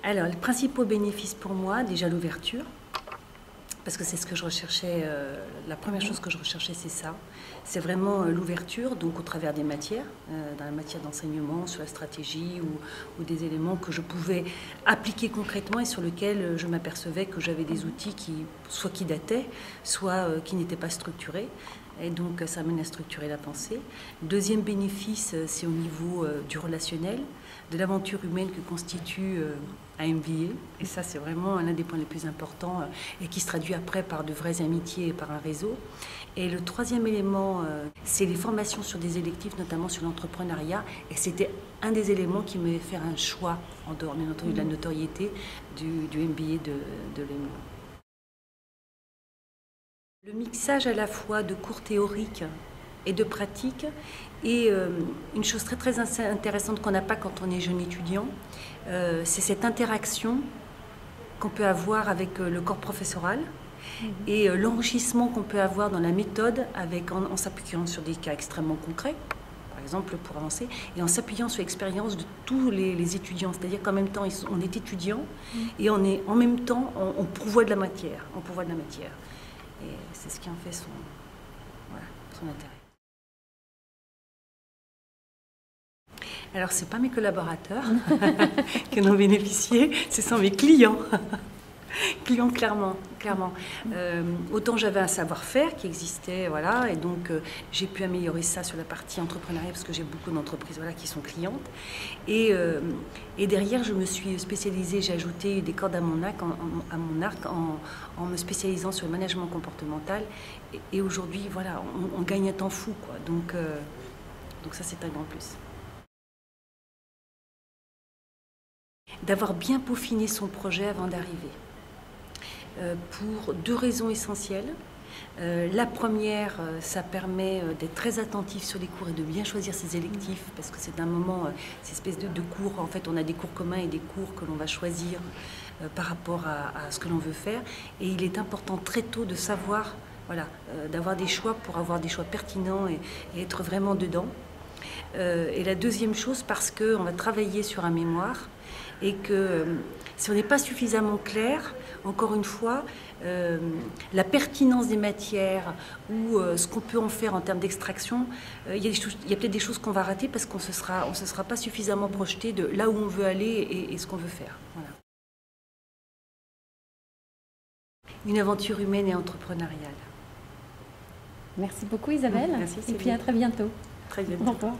Alors, les principaux bénéfices pour moi, déjà l'ouverture, parce que c'est ce que je recherchais, la première chose que je recherchais, c'est ça. C'est vraiment l'ouverture, donc au travers des matières, dans la matière d'enseignement, sur la stratégie ou des éléments que je pouvais appliquer concrètement et sur lesquels je m'apercevais que j'avais des outils soit qui dataient, soit qui n'étaient pas structurés. Et donc, ça amène à structurer la pensée. Deuxième bénéfice, c'est au niveau du relationnel, de l'aventure humaine que constitue un MBA. Et ça, c'est vraiment l'un des points les plus importants et qui se traduit après par de vraies amitiés et par un réseau. Et le troisième élément, c'est les formations sur des électifs, notamment sur l'entrepreneuriat. Et c'était un des éléments qui me fait faire un choix, en dehors bien entendu de la notoriété, du MBA de l'EMU. Le mixage à la fois de cours théoriques et de pratiques est une chose très très intéressante qu'on n'a pas quand on est jeune étudiant. C'est cette interaction qu'on peut avoir avec le corps professoral et l'enrichissement qu'on peut avoir dans la méthode en s'appuyant sur des cas extrêmement concrets, par exemple pour avancer, et en s'appuyant sur l'expérience de tous les étudiants. C'est-à-dire qu'en même temps, on est étudiant et en même temps, on pourvoit de la matière. Et c'est ce qui en fait son intérêt. Alors, ce n'est pas mes collaborateurs qui en ont bénéficié, ce sont mes clients. Clients, clairement. Autant j'avais un savoir-faire qui existait, voilà, et donc j'ai pu améliorer ça sur la partie entrepreneuriat parce que j'ai beaucoup d'entreprises qui sont clientes. Et derrière, je me suis spécialisée, j'ai ajouté des cordes à mon arc en me spécialisant sur le management comportemental. Et aujourd'hui, voilà, on gagne un temps fou, quoi. Donc ça, c'est un grand plus. D'avoir bien peaufiné son projet avant d'arriver. Pour deux raisons essentielles. La première, ça permet d'être très attentif sur les cours et de bien choisir ses électifs, parce que c'est un moment, ces espèces de cours, en fait on a des cours communs et des cours que l'on va choisir par rapport à ce que l'on veut faire. Et il est important très tôt de savoir, voilà, d'avoir des choix pour avoir des choix pertinents et être vraiment dedans. Et la deuxième chose, parce qu'on va travailler sur un mémoire et que si on n'est pas suffisamment clair, encore une fois, la pertinence des matières ou ce qu'on peut en faire en termes d'extraction, il y a peut-être des choses qu'on va rater parce qu'on ne se sera pas suffisamment projeté de là où on veut aller et ce qu'on veut faire. Voilà. Une aventure humaine et entrepreneuriale. Merci beaucoup Isabelle. Merci, et puis à très bientôt. Très bientôt. Au revoir.